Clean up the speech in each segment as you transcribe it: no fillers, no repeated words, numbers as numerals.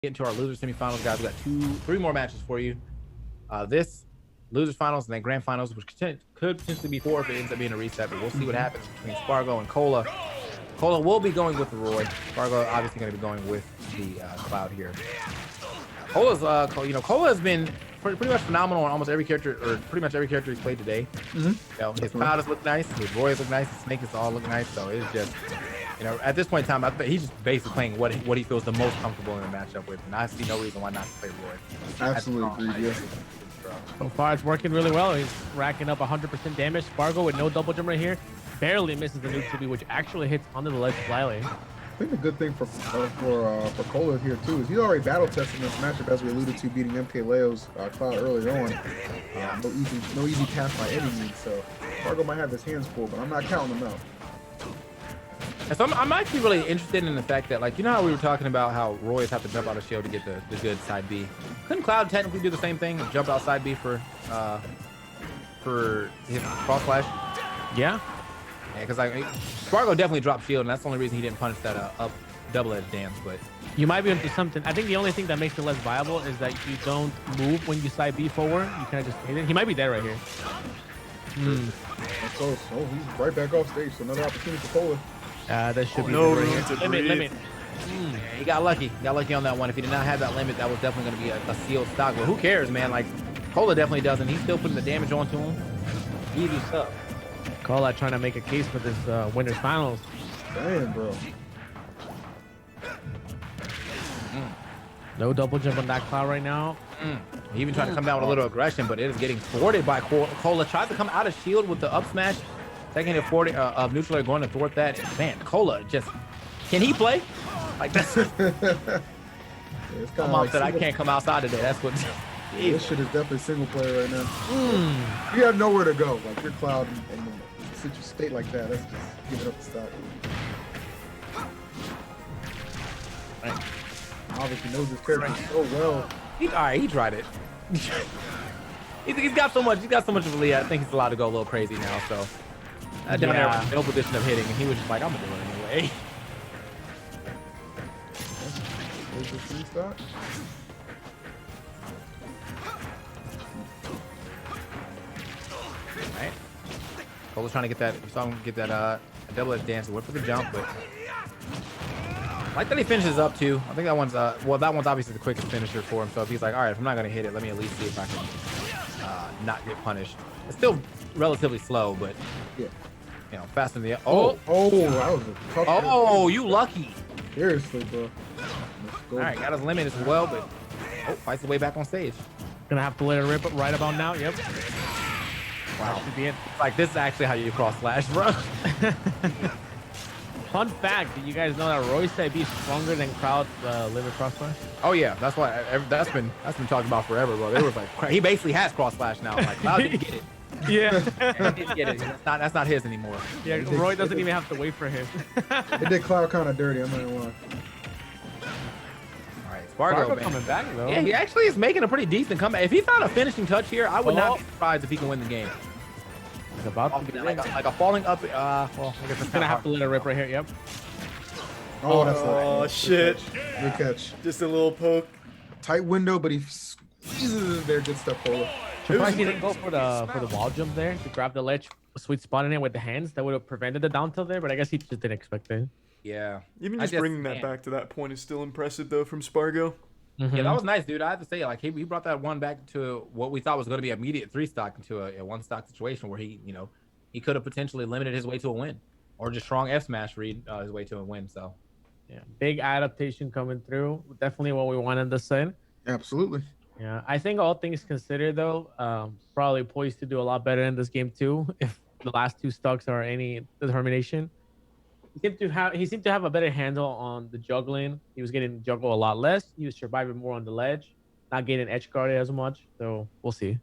get into our loser semifinals, guys. We got three more matches for you. This losers finals and then grand finals, which could potentially be 4 if it ends up being a reset, but we'll see what happens between SpargO and Kola. Kola will be going with the Roy. SpargO obviously going to be going with the Cloud here. Kola's, Kola has been pretty much phenomenal on almost every character, or pretty much every character he's played today. His Cloud has looked nice, his Roy has looked nice, his Snake has all looked nice. So it's just, at this point in time, I think he's just basically playing what he feels the most comfortable in a matchup with, and I see no reason why not to play Roy. Absolutely agree. Yeah. So far, it's working really well. He's racking up 100% damage. SpargO with no double jump right here barely misses the nuke 2B, which actually hits onto the ledge slightly. I think the good thing for Kola here too is he's already battle testing this matchup, as we alluded to, beating MK Leo's Cloud earlier on. No easy path by any means. So SpargO might have his hands full, but I'm not counting him out. And so I'm actually really interested in the fact that, like, how we were talking about how Roy's have to jump out of shield to get the good side B. Couldn't Cloud technically do the same thing and jump out side B for his cross flash? Yeah. Yeah, because SpargO definitely dropped shield, and that's the only reason he didn't punish that up double edge dance. But you might be into something. I think the only thing that makes it less viable is that you don't move when you side B forward. You kind of just hit it. He might be dead right here. That's close. Oh, he's right back off stage. So another opportunity for Kola. That should be no right room here. to breathe. Limit. Yeah, he got lucky. Got lucky on that one. If he did not have that limit, that was definitely going to be a sealed stock. But who cares, man? Like, Kola definitely doesn't. He's still putting the damage onto him. Easy stuff. Kola trying to make a case for this winners finals. Damn, bro. No double jump on that Cloud right now. He even tried to come down with a little aggression, but it is getting thwarted by Kola. Tries to come out of shield with the up smash. Taking it 40 of neutral air, going to thwart that. Man, Kola just, can he play? Like, that's I'm off that I can't come outside today. That's what. Yeah, this shit is definitely single player right now. You have nowhere to go. Like, your Cloud in such a state like that, that's just giving up the stock. Right. Obviously knows his character so well. He tried it. he's got so much of a lead. I think he's allowed to go a little crazy now. So down there was no position of hitting, and he was just like, I'm gonna do it anyway. There's the free stock. Right. Kola's trying to get that. You saw him get that double edge dance. Went for the jump, but I like that he finishes up too. I think that one's that one's obviously the quickest finisher for him. So if he's like, all right, if I'm not gonna hit it, let me at least see if I can not get punished. It's still relatively slow, but fast in the that was a tough you lucky. Seriously, bro. All right, got his limit as well, but fights his way back on stage. Gonna have to let it rip right about now. Yep. Wow. Should be it. Like, this is actually how you cross flash, bro. Fun fact: did you guys know that Roy's side B is stronger than Cloud's limit cross flash? Oh yeah, that's why that's been talked about forever, bro. They were like, he basically has cross flash now. Like, Cloud didn't get it. Yeah. He didn't get it. That's not his anymore. Yeah, Roy doesn't even have to wait for him. It did Cloud kind of dirty. I'm not gonna lie. All right, SpargO coming back though. Yeah, he actually is making a pretty decent comeback. If he found a finishing touch here, I would not be surprised if he can win the game. It's about to be like a falling up. Well, I guess it's gonna have to let it rip right here. Yep. Oh, that's shit. Good catch. Just a little poke. Tight window, but he squeezes it there. Good stuff, Kola. Surprised he didn't go for the wall jump there to grab the ledge, sweet spot in it with the hands. That would have prevented the down tilt there, but I guess he just didn't expect it. Yeah. Even just bringing that back to that point is still impressive, though, from SpargO. Yeah, that was nice, dude. I have to say, like, he brought that one back to what we thought was going to be immediate 3-stock into a 1-stock situation where he could have potentially limited his way to a win, or just strong F smash read his way to a win. So, yeah, big adaptation coming through. Definitely what we wanted to say. Absolutely. Yeah, I think all things considered, though, probably poised to do a lot better in this game too. If the last 2 stocks are any determination, he seemed to have a better handle on the juggling. He was getting juggled a lot less. He was surviving more on the ledge, not getting edge guarded as much. So we'll see.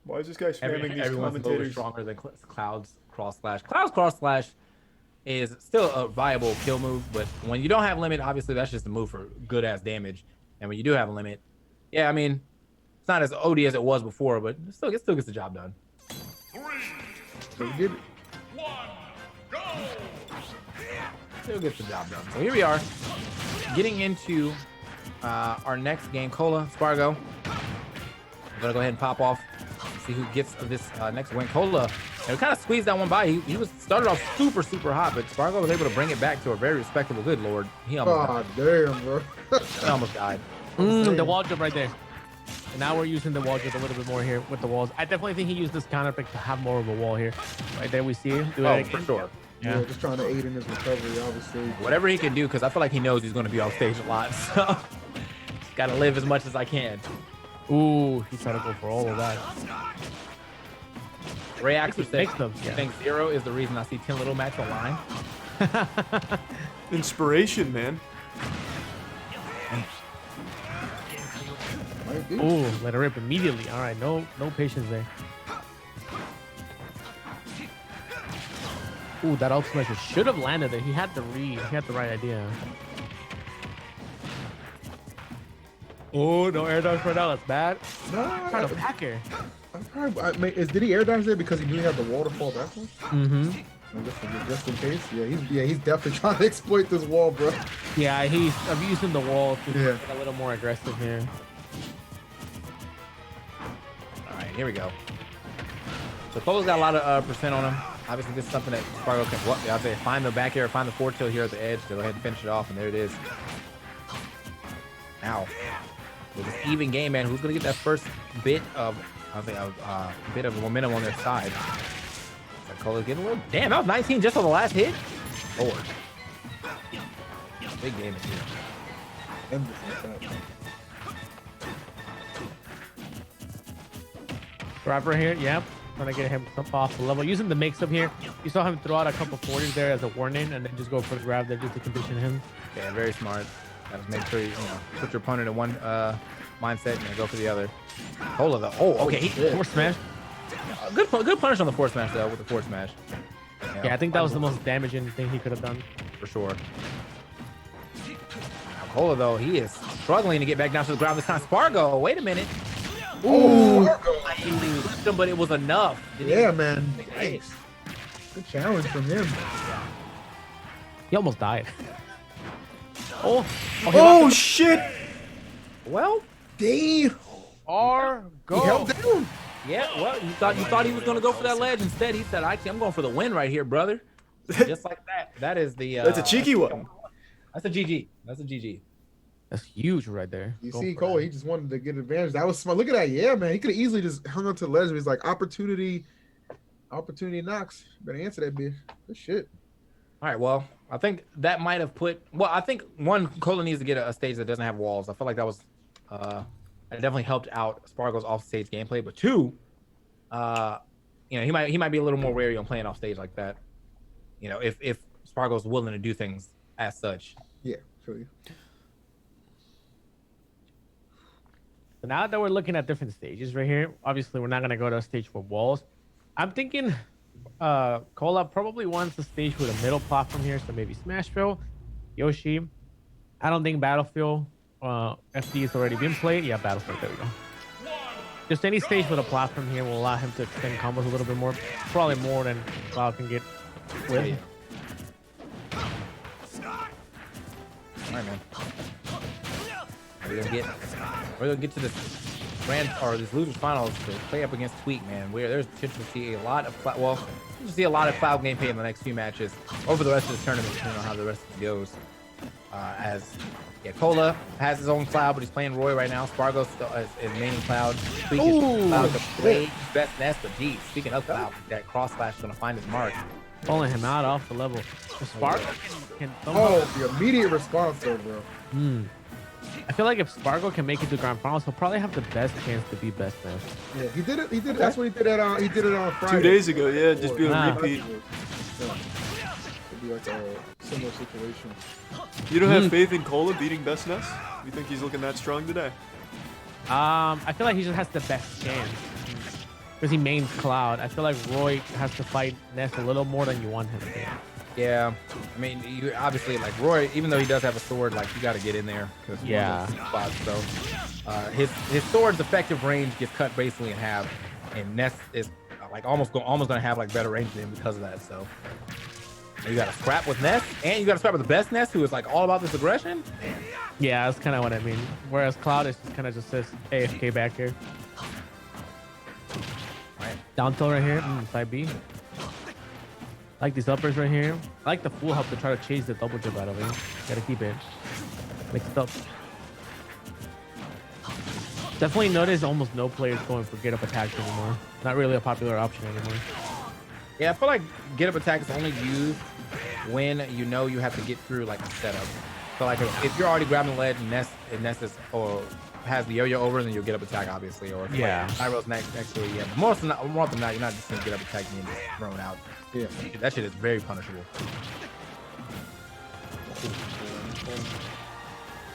Why is this guy spamming these everyone's a little commentators? stronger than Cloud's cross slash. Cloud's cross slash is still a viable kill move, but when you don't have limit, obviously that's just a move for good ass damage. And when you do have a limit, yeah, I mean, it's not as OD as it was before, but it still gets the job done. 3, So we did it. 1, go! Still gets the job done. So here we are. getting into our next game, Kola, SpargO. I'm gonna go ahead and pop off, see who gets this next win. Kola, and we kind of squeezed that one by. He was started off super hot, but SpargO was able to bring it back to a very respectable. Good lord, he almost God damn, bro. he almost died. The wall jump right there. And now we're using the wall jump a little bit more here with the walls. I definitely think he used this counter pick to have more of a wall here. Right there, we see him do it For sure. Yeah, just trying to aid in his recovery, obviously. Whatever he can do, because I feel like he knows he's going to be off stage a lot. So got to live as much as I can. Ooh, he tried to go for all of that. Ray Axel said, them. I think 0 is the reason I see 10 little Max online. Inspiration, man. Ooh, let it rip immediately. All right, no patience there. Ooh, that up smash should have landed there. He had the read. He had the right idea. Oh, no air dodge right now. That's bad. Nah, Trying to pack her. did he air dodge there because he knew he had the wall to fall back on? Mm-hmm. Just in case. Yeah, he's definitely trying to exploit this wall, bro. Yeah, I'm using the wall to Yeah. get a little more aggressive here. All right, here we go. So Kola's got a lot of percent on him. Obviously, this is something that SpargO can, I'll say, find the back air, find the forward tilt here at the edge to go ahead and finish it off, and there it is. Now, with this even game, man, who's gonna get that first bit of, bit of momentum on their side? So Kola's getting a little. Damn, that was 19 just on the last hit. Lord, big game is here. Driver here, yep. Trying to get him up off the level. Using the mix-up here. You saw him throw out a couple 40s there as a warning and then just go for the grab there just to condition him. Yeah, very smart. Gotta make sure you put your opponent in one mindset and then go for the other. Kola though. Oh, okay. Force smash. Good punish on the force smash though with the force smash. Yeah, I think that was the most damaging thing he could have done. For sure. Now, Kola though, he is struggling to get back down to the ground this time. SpargO, wait a minute. Ooh, He lifted him, but it was enough. yeah, man. Thanks. Good challenge from him. He almost died. Oh, Oh, shit! Well, Damn. SpargO. He held down. yeah. Well, you thought he was gonna go for that ledge. Instead, he said, "Actually, I'm going for the win right here, brother." Just like that. That is the. That's a cheeky one. That's a GG. That's a GG. That's huge right there. You Go see, for Kola, that. he just wanted to get advantage. That was smart. Look at that. Yeah, man. He could have easily just hung on to the ledge. He's like, opportunity knocks. Better answer that bitch. Good shit. All right. Well, I think that might have put. Well, I think one, Kola needs to get a stage that doesn't have walls. I feel like that was. That definitely helped out SpargO's off-stage gameplay. But two, he might be a little more wary on playing off stage like that. If SpargO's willing to do things as such. Yeah, feel you. So now that we're looking at different stages right here, obviously we're not gonna go to a stage for walls. I'm thinking Kola probably wants a stage with a middle platform here, so maybe Smashville, Yoshi. I don't think Battlefield FD has already been played. Yeah, Battlefield, there we go. Just any stage with a platform here will allow him to extend combos a little bit more, probably more than Cloud can get with. Yeah. All right, man. We're gonna get to this this losers finals to play up against Tweak, man. Where there's potential to see a lot of we'll see a lot of Cloud gameplay in the next few matches over the rest of the tournament, depending on how the rest of it goes. Kola has his own Cloud, but he's playing Roy right now. SpargO still is maining Cloud. Tweak is Cloud to play his best nest, but geez, speaking of Cloud, that cross slash is gonna find his mark. Pulling him out off the level. SpargO can The immediate response though, bro. I feel like if SpargO can make it to grand finals, he'll probably have the best chance to be best man. Yeah, he did it. That's what he did on. He did it on Friday. 2 days ago, yeah, just be on Nah. repeat. Yeah. It'd be like a similar situation. You don't have faith in Kola beating Best Ness? You think he's looking that strong today? I feel like he just has the best chance because he mains Cloud. I feel like Roy has to fight Ness a little more than you want him to. Yeah, I mean, you obviously like Roy, even though he does have a sword, like you got to get in there because spots. So his sword's effective range gets cut basically in half, and Ness is like almost gonna have like better range than him because of that. So And you got to scrap with Ness, and you got to scrap with the best Ness, who is like all about this aggression. Yeah, that's kind of what I mean. Whereas Cloud is just kind of just says AFK back here. Right. Down tilt right here, side B. Like these uppers right here. I like the full help to try to chase the double jump out of it. Gotta keep it mixed up. Definitely notice almost no players going for get up attacks anymore. Not really a popular option anymore. Yeah, I feel like get up attack is only used when you know you have to get through like a setup. So like if you're already grabbing the ledge and Ness is or has the yo-yo over, then you'll get up attack obviously. Or if yeah, Iro's next to it, yeah. But more than not, you're not just gonna get up attack and just thrown out. Yeah, that shit is very punishable.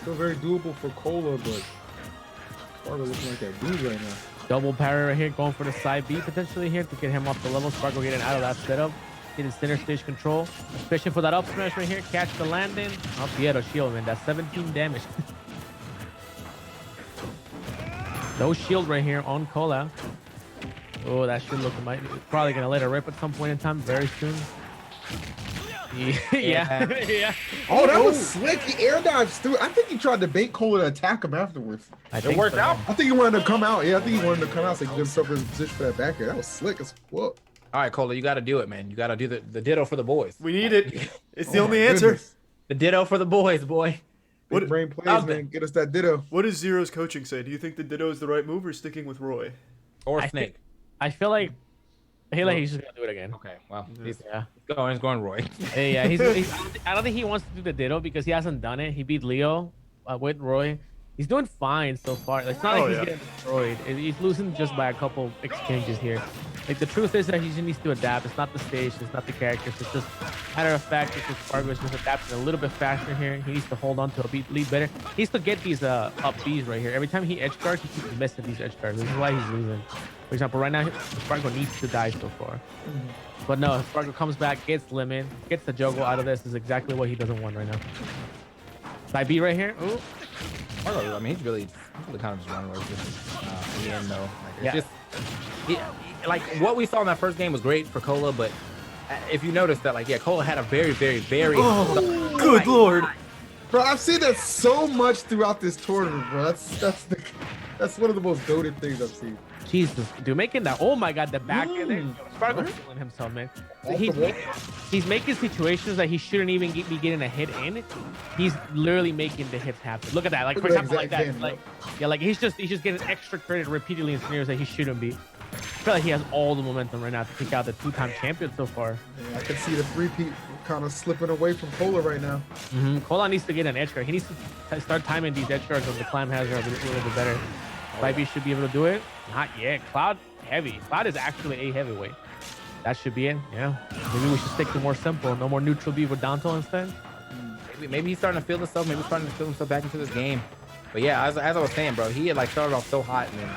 Still very doable for Kola, but SpargO looking like that dude right now. Double parry right here, going for the side B potentially here to get him off the level. SpargO getting out of that setup, getting center stage control, fishing for that up smash right here, catch the landing. Oh, Piero shield, man, that's 17 damage. No shield right here on Kola. Oh, that should look probably gonna let it rip at some point in time, very soon. Yeah. Yeah. Oh, that was slick. He air dodged through. I think he tried to bait Kola to attack him afterwards. It worked out. I think he wanted to come out. Yeah, I think he wanted to come out so he could get himself in his position for that back air. That was slick as fuck. All right, Kola, you got to do it, man. You got to do the ditto for the boys. We need it. It's the only answer. Goodness. The ditto for the boys, boy. Big brain plays, man. Get us that ditto. What does Zero's coaching say? Do you think the ditto is the right move or sticking with Roy? Or Snake? I feel like he's just gonna do it again. Okay, well, he's going Roy. Yeah, I don't think he wants to do the ditto because he hasn't done it. He beat Leo with Roy. He's doing fine so far. It's not like he's getting destroyed. He's losing just by a couple exchanges here. Like the truth is that he just needs to adapt. It's not the stage, it's not the characters. It's just matter of fact, it's just SpargO is just adapting a little bit faster here. He needs to hold on to a lead better. He needs to get these up Bs right here. Every time he edge guards, he keeps missing these edge guards. This is why he's losing. For example, right now SpargO needs to die so far. But no, if SpargO comes back, gets limit, gets the juggle out of this, is exactly what he doesn't want right now. Side B right here. Ooh. SpargO, I mean, he's really kind of just running away with this in the end, though. Like, it's just, like what we saw in that first game was great for Kola, but if you notice that, like, Kola had a very, very, very. Oh, good lord, bro! I've seen that so much throughout this tournament, bro. That's one of the most goated things I've seen. Jesus, dude, making that. Oh my God, the back end there. SpargO feeling himself, man. He's making situations that he shouldn't even be getting a hit in. He's literally making the hits happen. Look at that. Like, for example, like that. Like he's just getting extra credit repeatedly in scenarios that he shouldn't be. I feel like he has all the momentum right now to take out the two-time champion so far. Yeah, I can see the three-peat kind of slipping away from Kola right now. Kola needs to get an edge guard. He needs to start timing these edge guards on the climb hazard a little bit better. Vibe should be able to do it. Not yet. Cloud heavy. Cloud is actually a heavyweight. That should be it. Yeah. Maybe we should stick to more simple. No more neutral B with down tilt instead. Maybe he's starting to feel himself. Maybe he's starting to feel himself back into this game. But yeah, as I was saying, bro, he had like started off so hot, and then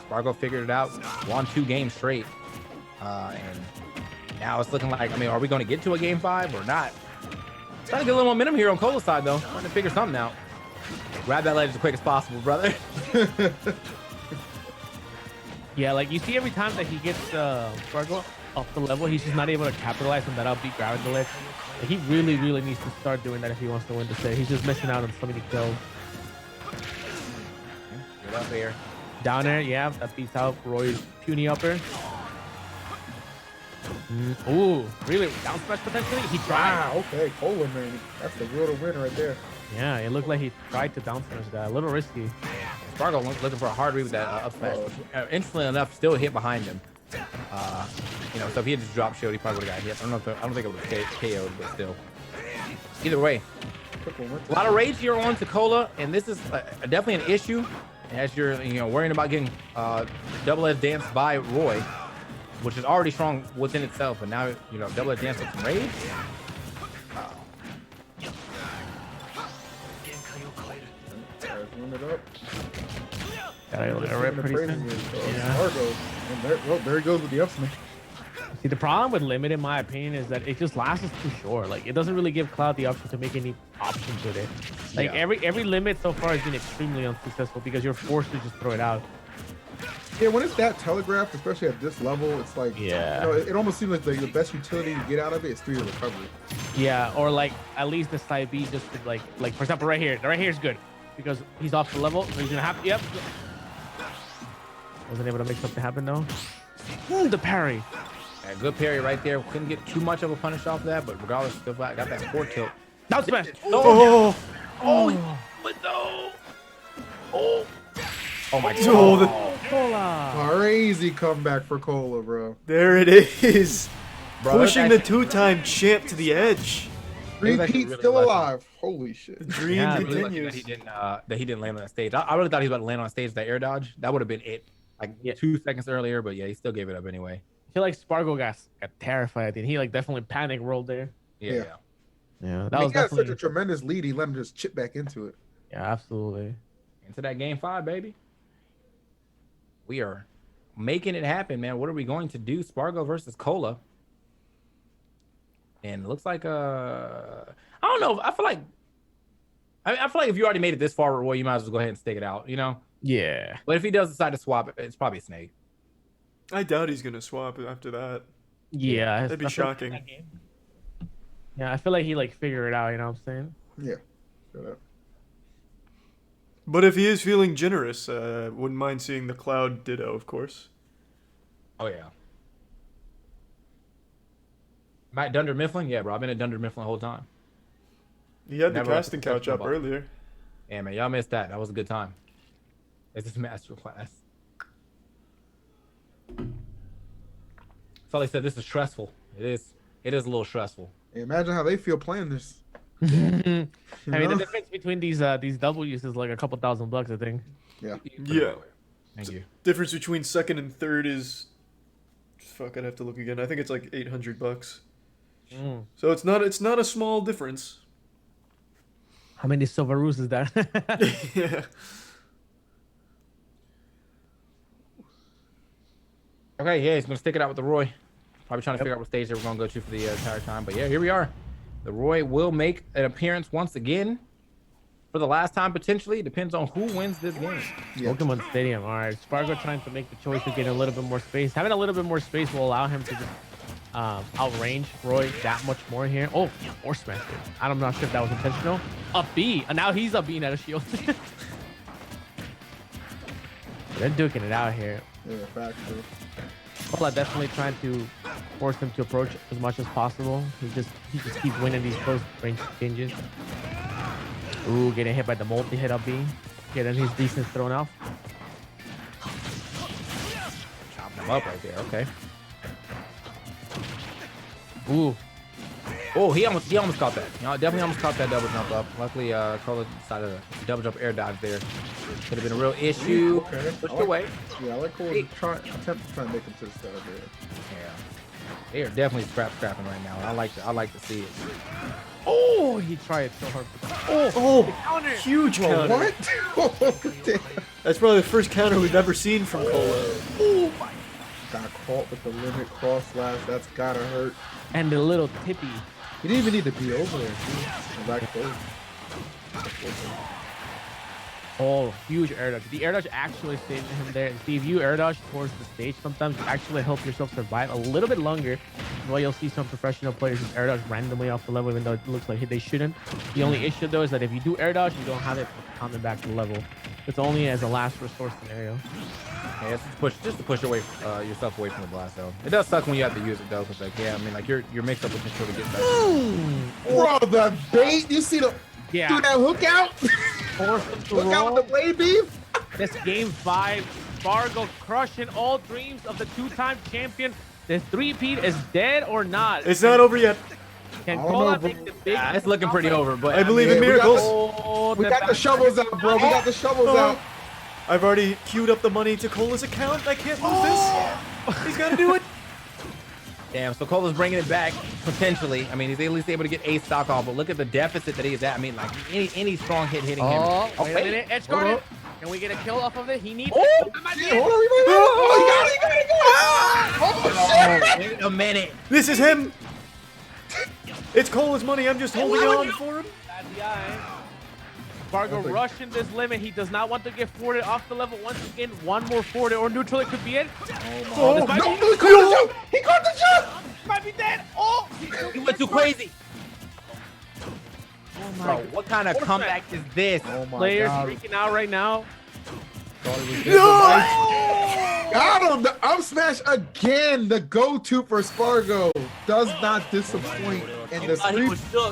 SpargO figured it out, won 2 games straight, and now it's looking like, I mean, are we going to get to a game 5 or not? Trying to get a little momentum here on Kola's side, though. Trying to figure something out. Grab that ledge as quick as possible, brother. Yeah, like you see every time that he gets SpargO up the level, he's just not able to capitalize on that upbeat grabbing the ledge. Like, he really, really needs to start doing that if he wants to win the set. He's just missing out on so many kills. Get up here. Down there, yeah, that beats out Roy's puny upper. Ooh, really? Down smash potentially? He tried. Wow, okay, Kola, man. That's the real win right there. Yeah, it looked like he tried to down smash that. A little risky. SpargO looking for a hard read with that up smash. Instantly enough, still hit behind him. You know, so if he had just dropped shield, he probably would have got hit. I don't think it would have KO'd, but still. Either way, a lot of rage here on to Kola, and this is definitely an issue as you're worrying about getting double edge dance by Roy, which is already strong within itself, and now double edge dance with some rage. Run it up. Gotta rip pretty soon. Yeah. And there he goes with the up smash. See, the problem with limit, in my opinion, is that it just lasts too short. Like, it doesn't really give Cloud the option to make any options with it. Like, every limit so far has been extremely unsuccessful because you're forced to just throw it out. Yeah, when it's that telegraphed, especially at this level, it's like, it almost seems like the best utility you get out of it is through your recovery. Yeah, or like at least the side B just to like for example right here is good because he's off the level. So he's gonna have wasn't able to make something happen though. The parry. Yeah, good parry right there. Couldn't get too much of a punish off that, but regardless, still got that forward tilt. Now smash. Oh, but no. Oh my god. Kola. Crazy comeback for Kola, bro. There it is. Bro, Pushing the two-time champ to the edge. was actually Repeat really still lucky. alive. Holy shit. The dream Yeah, Really lucky continues. that he didn't land on that stage. I really thought he was about to land on stage with that air dodge. That would have been it, like 2 seconds earlier. But yeah, he still gave it up anyway. I feel like SpargO got terrified. And he like definitely panic rolled there. Yeah. Yeah, that He was got such definitely a tremendous lead. He let him just chip back into it. yeah, absolutely. Into that game 5, baby. We are making it happen, man. What are we going to do? SpargO versus Kola. And it looks like I don't know. I feel like if you already made it this far, Roy, you might as well go ahead and stick it out, you know? Yeah. But if he does decide to swap, it's probably a snake. I doubt he's gonna swap after that. Yeah. That'd be I feel like shocking. that game- Yeah, I feel like he like figured it out, you know what I'm saying? Yeah. Shut up. But if he is feeling generous, wouldn't mind seeing the Cloud Ditto, of course. Oh, yeah. Matt Dunder Mifflin? Yeah, bro. I've been at Dunder Mifflin the whole time. He had Never the casting left the couch up professional box. earlier. Yeah, man. Y'all missed that. That was a good time. It's just master class. So they said this is stressful. It is a little stressful. Hey, imagine how they feel playing this. I mean, You the know? difference between these W's is like a couple $1,000, I think. Yeah. Yeah. Thank you. Difference between second and third is, fuck, I'd have to look again. I think it's like $800. So it's not a small difference. How many Silveroos is that? Yeah. Okay, yeah, he's gonna stick it out with the Roy. Probably trying to figure out what stage they were gonna go to for the entire time. But yeah, here we are. The Roy will make an appearance once again for the last time potentially. Depends on who wins this game. Yeah. Pokemon Stadium. All right, SpargO trying to make the choice of getting a little bit more space. Having a little bit more space will allow him to just outrange Roy that much more here. Oh, or smash it. I'm not sure if that was intentional. A B, and now he's up being at a shield. They're duking it out here. Yeah, facts, bro. Kola definitely trying to force him to approach as much as possible. He just keeps winning these close range exchanges. Ooh, getting hit by the multi-hit up B. Getting his defense thrown off. Chopping him up right there. Okay. Ooh. Oh, he almost caught that. You know, definitely almost caught that double jump up. Luckily, Kola decided to double jump air dodge there. Could have been a real issue. Okay. Pushed I like- away. Yeah, I like Cole attempt to try and make him to the side there. Yeah. They are definitely scrapping right now. I like to see it. Oh, he tried so hard. Oh, huge Bro, counter. what? Oh, damn. That's probably the first counter we've ever seen from Kola. Got caught with the limit cross slash. That's gotta hurt. And the little tippy. He didn't even need to be over there, dude. Back forward. Oh, huge air dodge. The air dodge actually saved him there. And see, if you air dodge towards the stage, sometimes you actually help yourself survive a little bit longer. While you'll see some professional players just air dodge randomly off the level, even though it looks like they shouldn't. The only issue though is that if you do air dodge, you don't have it coming back to the level. It's only as a last resort scenario. Yeah, just to push away yourself away from the blast zone. It does suck when you have to use it though, because like yeah, I mean like your mix up potential to get back. Bro, the bait. You see the Yeah. do that hook out? Force him to Hook out roll. with the blade beef? This game 5, SpargO crushing all dreams of the two-time champion. The three-peat is dead or not? It's not over yet. Can I don't Kola know, bro. make the big? Yeah, it's looking pretty over, but I believe in we got miracles. Oh, We got the shovels out, bro. We got the shovels out. I've already queued up the money to Cola's account. I can't lose this. He's got to do it. damn. So Cola's bringing it back potentially. I mean, he's at least able to get a stock off, but look at the deficit that he's at. I mean, like any strong hit hitting him. Oh, wait a wait. minute. Edge Hold guarded. up. Can we get a kill off of it? He needs Oh, it. Shit, hold on, we might oh, he got it, Oh, shit. Wait a minute. This is him. It's Cola's money. I'm just holding on for him. That's the eye. SpargO rushing this limit. He does not want to get forwarded off the level once again. One more forward or neutral. It could be it. Oh, this might no, be- he caught the jump. He caught the jump. Might be dead. Oh! He went too crazy. Bro, what kind of comeback is this? Oh my Players God. freaking out right now. Got him! The up smash again, the go-to for SpargO. Does not disappoint. And the He three was shook.